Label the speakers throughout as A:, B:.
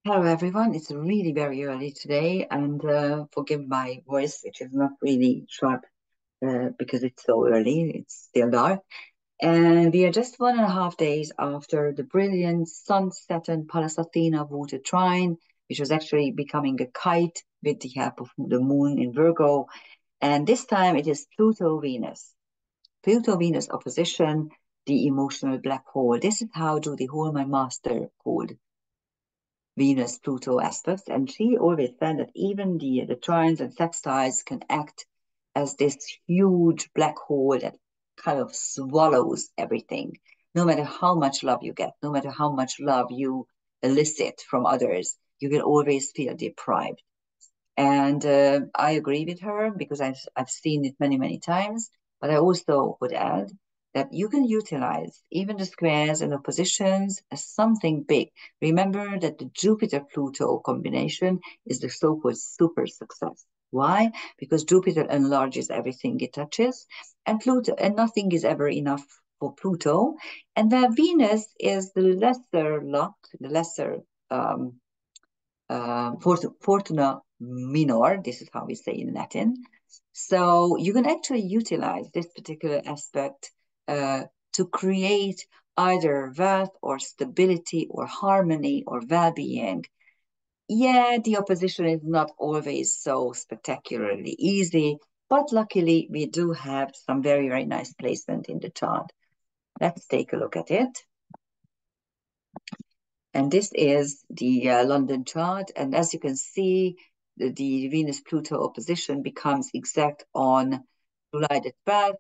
A: Hello, everyone. It's really very early today, and forgive my voice, which is not really sharp because it's so early. It's still dark. And we are just 1.5 days after the brilliant Sun-Saturn Pallas Athena water trine, which was actually becoming a kite with the help of the moon in Virgo. And this time it is Pluto-Venus. Pluto-Venus opposition, the emotional black hole. This is how Judy Hall, my master, called Venus Pluto aspects, and she always said that even the trines and sextiles can act as this huge black hole that kind of swallows everything. No matter how much love you get, no matter how much love you elicit from others, you can always feel deprived. And I agree with her because I've seen it many times. But I also would add that you can utilize even the squares and oppositions as something big. Remember that the Jupiter-Pluto combination is the so-called super success. Why? Because Jupiter enlarges everything it touches, and Pluto, and nothing is ever enough for Pluto. And where Venus is the lesser luck, the lesser fortuna minor. This is how we say in Latin. So you can actually utilize this particular aspect to create either wealth or stability or harmony or well-being. Yeah, the opposition is not always so spectacularly easy, but luckily we do have some very nice placement in the chart. Let's take a look at it. And this is the London chart. And as you can see, the Venus-Pluto opposition becomes exact on July the 12th.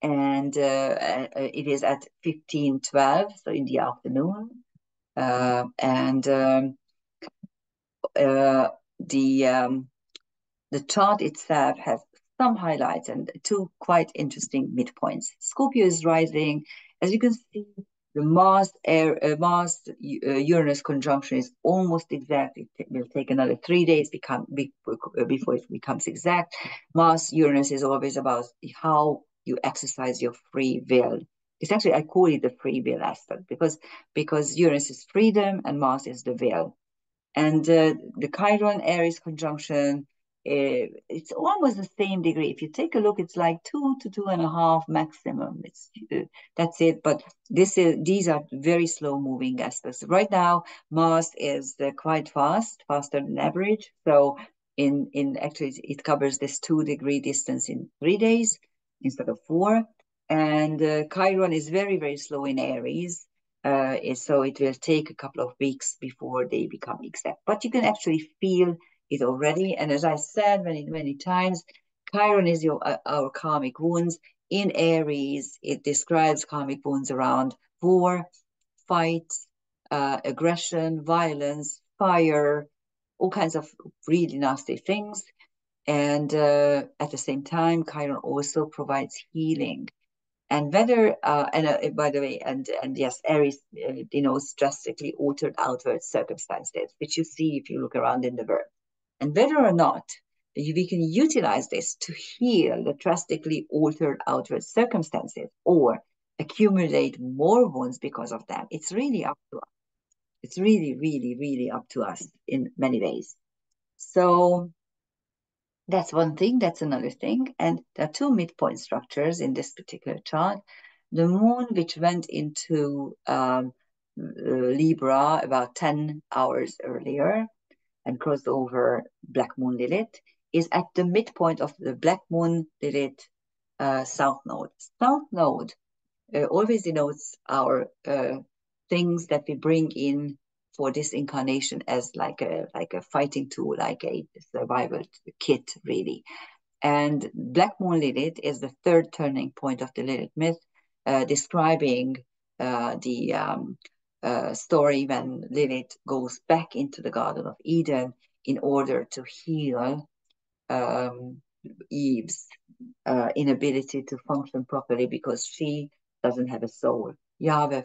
A: And it is at 15:12, so in the afternoon. And the chart itself has some highlights and two quite interesting midpoints. Scorpio is rising. As you can see, the Mars Uranus conjunction is almost exact. It will take another 3 days before it becomes exact. Mars Uranus is always about how you exercise your free will. It's actually, I call it the free will aspect because Uranus is freedom and Mars is the will. And the Chiron Aries conjunction, it's almost the same degree. If you take a look, it's like 2 to 2.5 maximum. That's it. But these are very slow moving aspects. Right now, Mars is quite faster than average. So in actually it covers this 2 degree distance in 3 days instead of four. And Chiron is very slow in Aries. So it will take a couple of weeks before they become exact. But you can actually feel it already. And as I said many times, Chiron is our karmic wounds. In Aries, it describes karmic wounds around war, fights, aggression, violence, fire, all kinds of really nasty things. And at the same time, Chiron also provides healing. And whether, by the way, and yes, Aries denotes drastically altered outward circumstances, which you see if you look around in the world. And whether or not we can utilize this to heal the drastically altered outward circumstances or accumulate more wounds because of them, it's really up to us. It's really up to us in many ways. So that's one thing, that's another thing. And there are two midpoint structures in this particular chart. The moon, which went into Libra about 10 hours earlier and crossed over Black Moon Lilith, is at the midpoint of the Black Moon Lilith South Node. South Node always denotes our things that we bring in for this incarnation as like a fighting tool, like a survival kit, really. And Black Moon Lilith is the third turning point of the Lilith myth, describing the story when Lilith goes back into the Garden of Eden in order to heal Eve's inability to function properly because she doesn't have a soul. Yahweh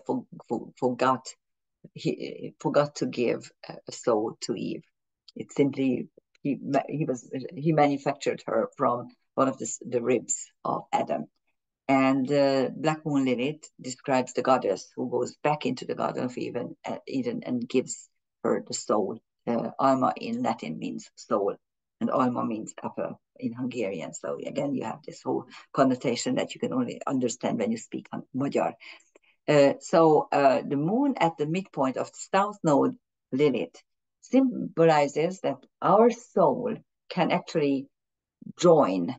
A: forgot to give a soul to Eve. It simply he manufactured her from one of the ribs of Adam. And Black Moon Lilith describes the goddess who goes back into the Garden of Eden and gives upper, the soul. Alma in Latin means soul, and alma means upper in Hungarian. So again, you have this whole connotation that you can only understand when you speak Magyar. So the moon at the midpoint of the south node, Lilith, symbolizes that our soul can actually join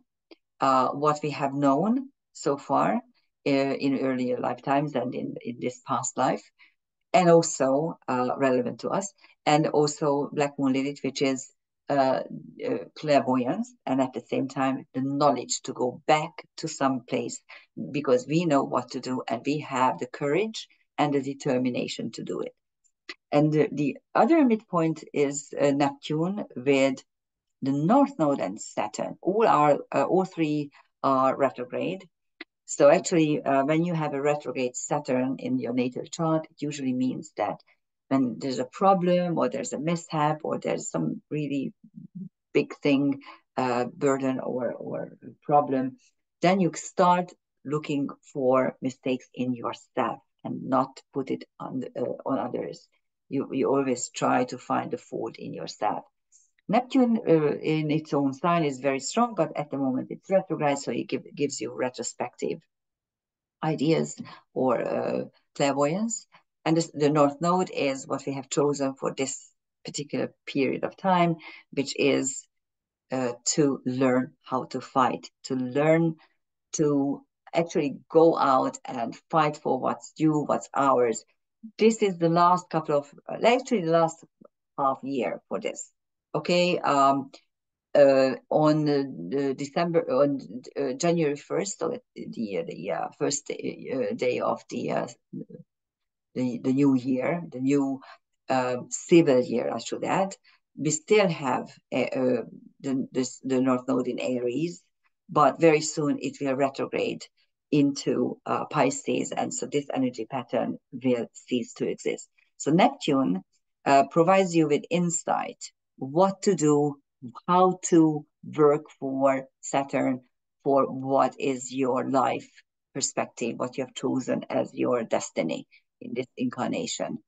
A: what we have known so far in earlier lifetimes and in this past life, and also relevant to us, and also Black Moon Lilith, which is clairvoyance, and at the same time the knowledge to go back to some place because we know what to do and we have the courage and the determination to do it. And the other midpoint is Neptune with the North Node and Saturn. All three are retrograde. So actually, when you have a retrograde Saturn in your natal chart, it usually means that when there's a problem or there's a mishap or there's some really big thing, burden or problem, then you start looking for mistakes in yourself and not put it on others. You always try to find the fault in yourself. Neptune in its own sign is very strong, but at the moment it's retrograde, so it gives you retrospective ideas or clairvoyance. And the North Node is what we have chosen for this particular period of time, which is to learn how to fight, to learn to actually go out and fight for what's due, what's ours. This is the last couple of, actually the last half year for this. Okay, on January 1st, so the first day of the new year, the new civil year, I should add, we still have the North Node in Aries, but very soon it will retrograde into Pisces, and so this energy pattern will cease to exist. So Neptune provides you with insight, what to do, how to work for Saturn, for what is your life perspective, what you have chosen as your destiny in this incarnation.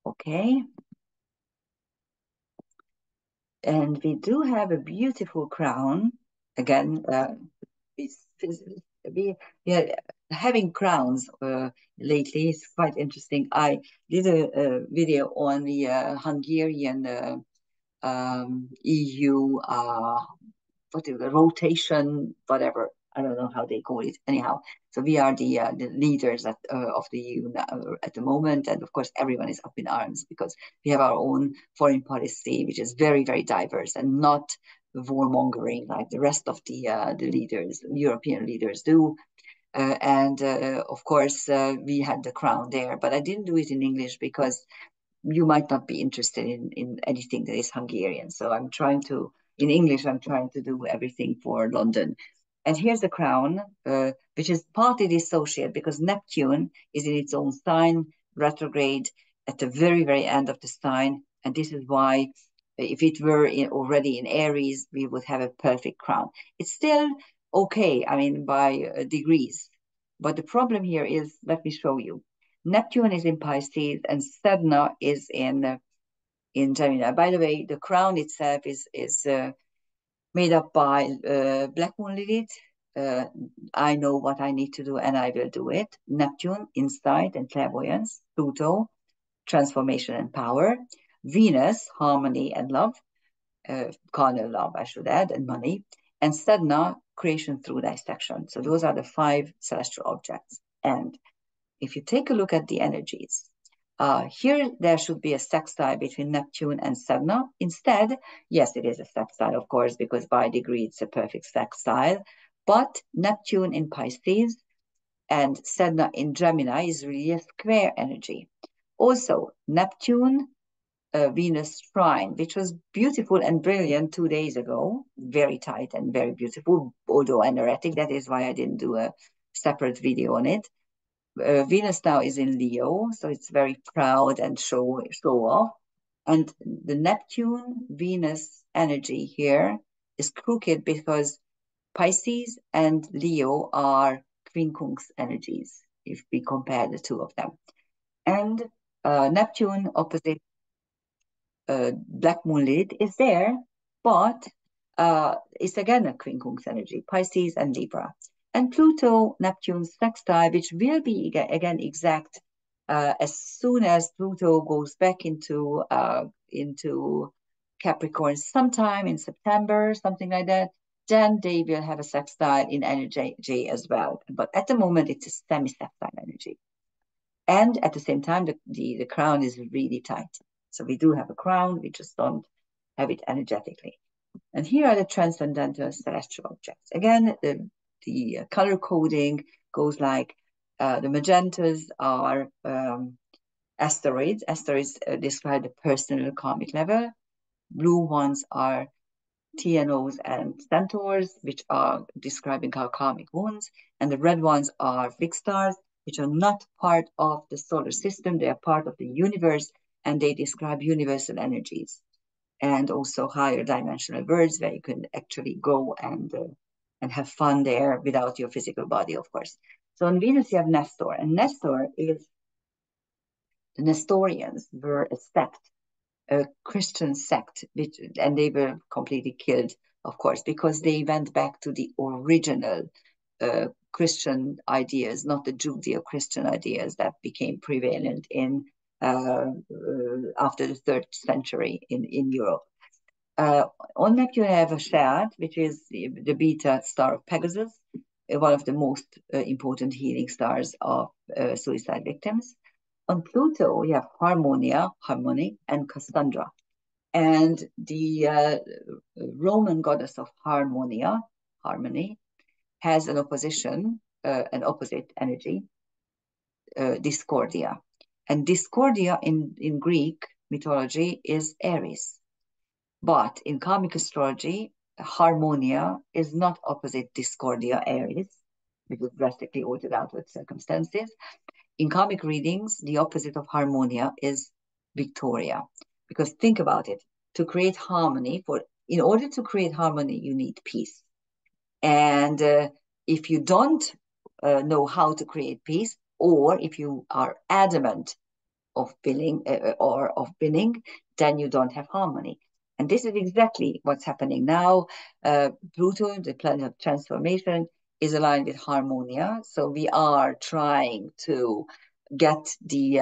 A: Okay. And we do have a beautiful crown. Again, we are having crowns lately. It's quite interesting. I did a video on the Hungarian EU rotation, whatever. I don't know how they call it. Anyhow, so we are the leaders of the EU at the moment, and of course everyone is up in arms because we have our own foreign policy, which is very, very diverse and not warmongering like the rest of the leaders, European leaders do. And of course, we had the crown there, but I didn't do it in English because you might not be interested in anything that is Hungarian. So I'm trying to, in English, I'm trying to do everything for London. And here's the crown, which is partly dissociated because Neptune is in its own sign, retrograde at the very, very end of the sign. And this is why if it were already in Aries, we would have a perfect crown. It's still okay, I mean, by degrees. But the problem here is, let me show you. Neptune is in Pisces and Sedna is in Gemini. By the way, the crown itself is made up by Black Moon Lilith. I know what I need to do and I will do it. Neptune, insight and clairvoyance. Pluto, transformation and power. Venus, harmony and love. Carnal love, I should add, and money. And Sedna, creation through dissection. So those are the 5 celestial objects. And if you take a look at the energies, here there should be a sextile between Neptune and Sedna. Instead, yes, it is a sextile, of course, because by degree it's a perfect sextile. But Neptune in Pisces and Sedna in Gemini is really a square energy. Also, Neptune, Venus trine, which was beautiful and brilliant 2 days ago, very tight and very beautiful, although energetic. That is why I didn't do a separate video on it. Venus now is in Leo, so it's very proud and show off. And the Neptune Venus energy here is crooked because Pisces and Leo are quincunx energies if we compare the two of them. And Neptune opposite black moon Lilith is there, but it's again a quincunx energy, Pisces and Libra. And Pluto, Neptune sextile, which will be again exact as soon as Pluto goes back into Capricorn sometime in September, something like that. Then they will have a sextile in energy as well. But at the moment, it's a semi-sextile energy. And at the same time, the crown is really tight. So we do have a crown, we just don't have it energetically. And here are the transcendental celestial objects. Again, the color coding goes like the magentas are asteroids. Asteroids describe the personal karmic level. Blue ones are TNOs and centaurs, which are describing our karmic wounds. And the red ones are fixed stars, which are not part of the solar system. They are part of the universe, and they describe universal energies and also higher dimensional worlds where you can actually go and have fun there without your physical body, of course. So on Venus, you have Nestor, and Nestor is the Nestorians were a Christian sect, and they were completely killed, of course, because they went back to the original Christian ideas, not the Judeo-Christian ideas that became prevalent in after the 3rd century in Europe. On Neptune, you have a Shaad, which is the beta star of Pegasus, one of the most important healing stars of suicide victims. On Pluto, you have Harmonia, harmony, and Cassandra. And the Roman goddess of Harmonia, harmony, has an opposite energy, Discordia. And Discordia in Greek mythology is Aries. But in karmic astrology, Harmonia is not opposite Discordia, Aries, which is drastically altered outward circumstances. In karmic readings, the opposite of Harmonia is Victoria. Because think about it, in order to create harmony, you need peace. And if you don't know how to create peace, or if you are adamant of binning, then you don't have harmony. And this is exactly what's happening now. Pluto, the planet of transformation, is aligned with Harmonia. So we are trying to get the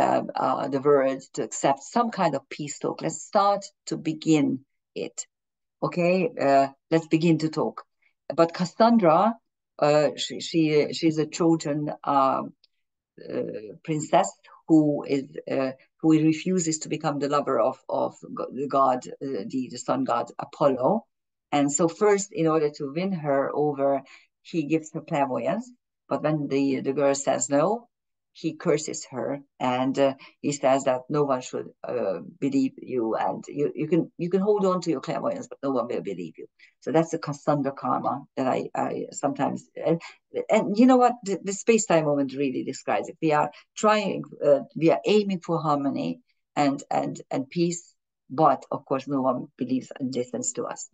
A: world to accept some kind of peace talk. Let's start to begin it. Okay, let's begin to talk. But Cassandra, she's a Trojan princess who refuses to become the lover of the god, the sun god Apollo. And so first, in order to win her over, he gives her clairvoyance. But when the girl says no, he curses her, and he says that no one should believe you, and you can hold on to your clairvoyance, but no one will believe you. So that's the Cassandra karma that I sometimes and you know what, the space-time moment really describes it. We are aiming for harmony and peace, but of course no one believes and listens to us.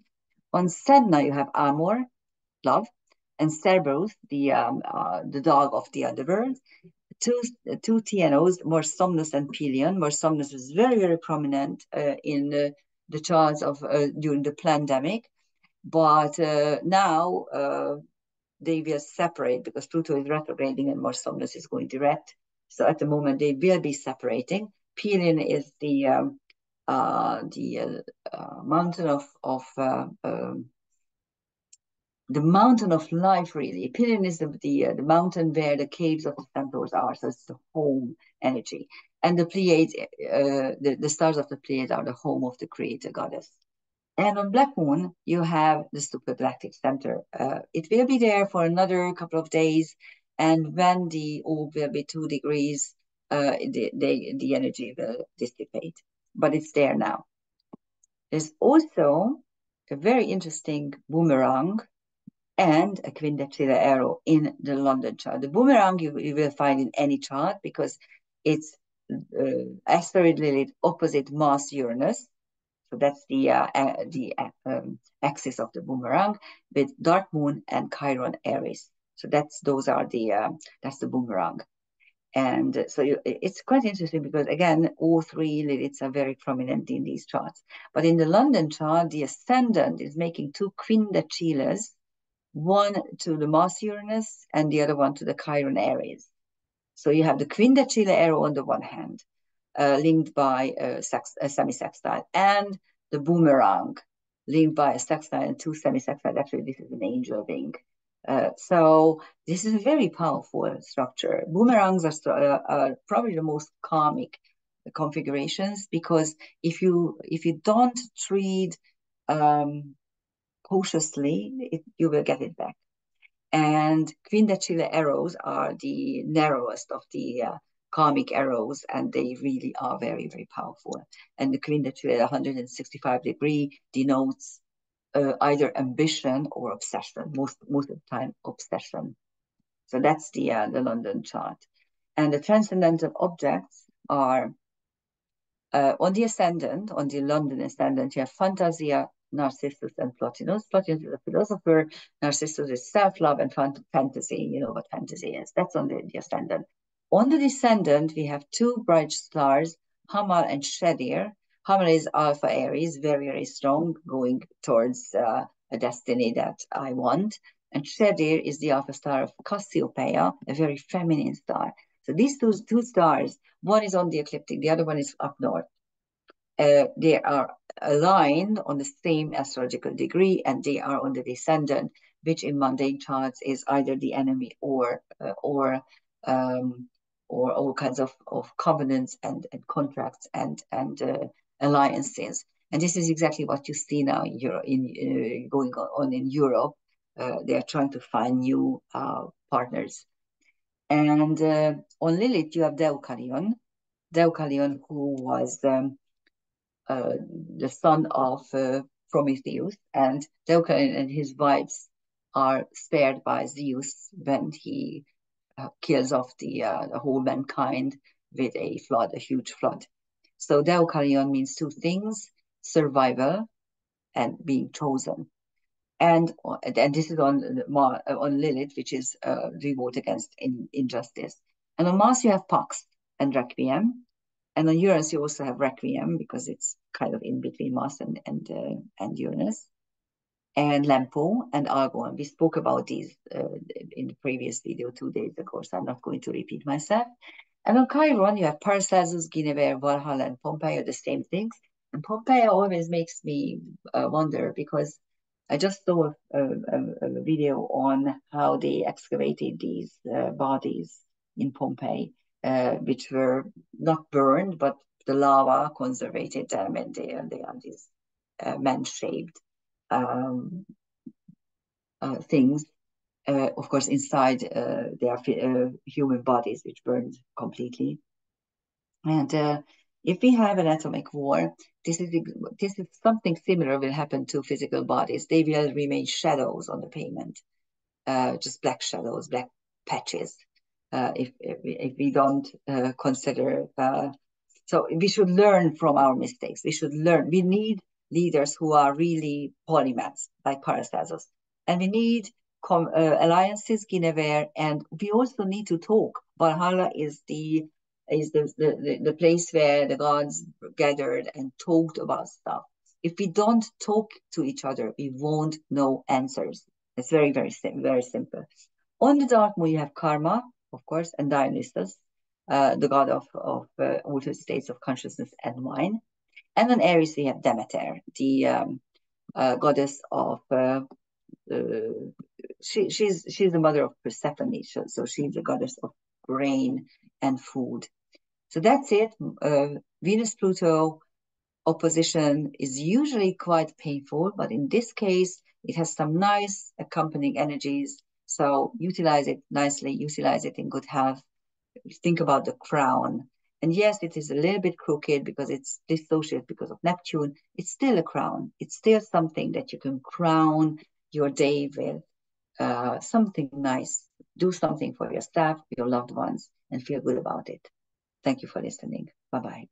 A: On Sedna, you have Amor, love, and Cerberus, the dog of the underworld. Two TNOs, more Somnus and Pelion. More Somnus is very, very prominent in the charts of during the pandemic, but now they will separate because Pluto is retrograding and more Somnus is going direct. So at the moment they will be separating. Pelion is the mountain the mountain of life, really. Pelion is the mountain where the caves of the centaurs are, so it's the home energy. And the Pleiades, the stars of the Pleiades are the home of the creator goddess. And on Black Moon, you have the supergalactic center. It will be there for another couple of days, and when the orb will be 2 degrees, the energy will dissipate. But it's there now. There's also a very interesting boomerang and a quindecilla arrow in the London chart. The boomerang you will find in any chart because it's asteroid Lilith opposite Mars Uranus. So that's the axis of the boomerang with Dark Moon and Chiron Aries. So that's the boomerang. And so it's quite interesting because, again, all three Liliths are very prominent in these charts. But in the London chart, the ascendant is making two quindaciles, one to the Mars Uranus and the other one to the Chiron Aries. So you have the quindacile arrow on the one hand, linked by a semi-sextile, and the boomerang, linked by a sextile and two semi-sextiles. Actually, this is an angel ring. So this is a very powerful structure. Boomerangs are probably the most karmic configurations, because if you don't treat cautiously, you will get it back. And quindacile arrows are the narrowest of the karmic arrows, and they really are very, very powerful. And the quindacile 165-degree denotes either ambition or obsession, most of the time obsession. So that's the London chart. And the transcendental objects are on the ascendant, on the London ascendant, you have Fantasia, Narcissus, and Plotinus. Plotinus is a philosopher. Narcissus is self-love and fantasy. You know what fantasy is. That's on the ascendant. On the descendant, we have two bright stars, Hamal and Shadir. Hamal is Alpha Aries, very, very strong, going towards a destiny that I want. And Shadir is the alpha star of Cassiopeia, a very feminine star. So these two stars, one is on the ecliptic, the other one is up north. They are aligned on the same astrological degree, and they are on the descendant, which in mundane charts is either the enemy or all kinds of covenants and contracts and alliances. And this is exactly what you see now going on in Europe. They are trying to find new partners. And on Lilith, you have Deukalion, who was the son of Prometheus, and Deukalion and his wives are spared by Zeus when he kills off the whole mankind with a flood, a huge flood. So Deukalion means two things: survival and being chosen. And this is on Lilith, which is revolt against injustice. And on Mars, you have Pax and Requiem. And on Uranus, you also have Requiem, because it's kind of in between Mars and Uranus. And Lempo and Argon. We spoke about these in the previous video 2 days ago, so I'm not going to repeat myself. And on Chiron, you have Paracelsus, Guinevere, Valhalla, and Pompeii, the same things. And Pompeii always makes me wonder, because I just saw a video on how they excavated these bodies in Pompeii, which were not burned, but the lava conservated them, and they are these man-shaped things. Of course, inside they are human bodies which burned completely. And if we have an atomic war, this is something similar will happen to physical bodies. They will remain shadows on the pavement, just black shadows, black patches. If we don't consider, so we should learn from our mistakes. We should learn. We need leaders who are really polymaths, like Paracelsus, and we need alliances, Guinevere, and we also need to talk. Valhalla is the place where the gods gathered and talked about stuff. If we don't talk to each other, we won't know answers. It's very, very simple. On the dark moon, you have Karma, of course, and Dionysus, the god of altered states of consciousness and mind. And on Aries, we have Demeter, the goddess of she's the mother of Persephone, so she's the goddess of grain and food. So that's it. Venus-Pluto opposition is usually quite painful, but in this case, it has some nice accompanying energies. So utilize it nicely, utilize it in good health. Think about the crown. And yes, it is a little bit crooked because it's dissociated because of Neptune. It's still a crown. It's still something that you can crown your day with. Something nice. Do something for yourself, your loved ones, and feel good about it. Thank you for listening. Bye-bye.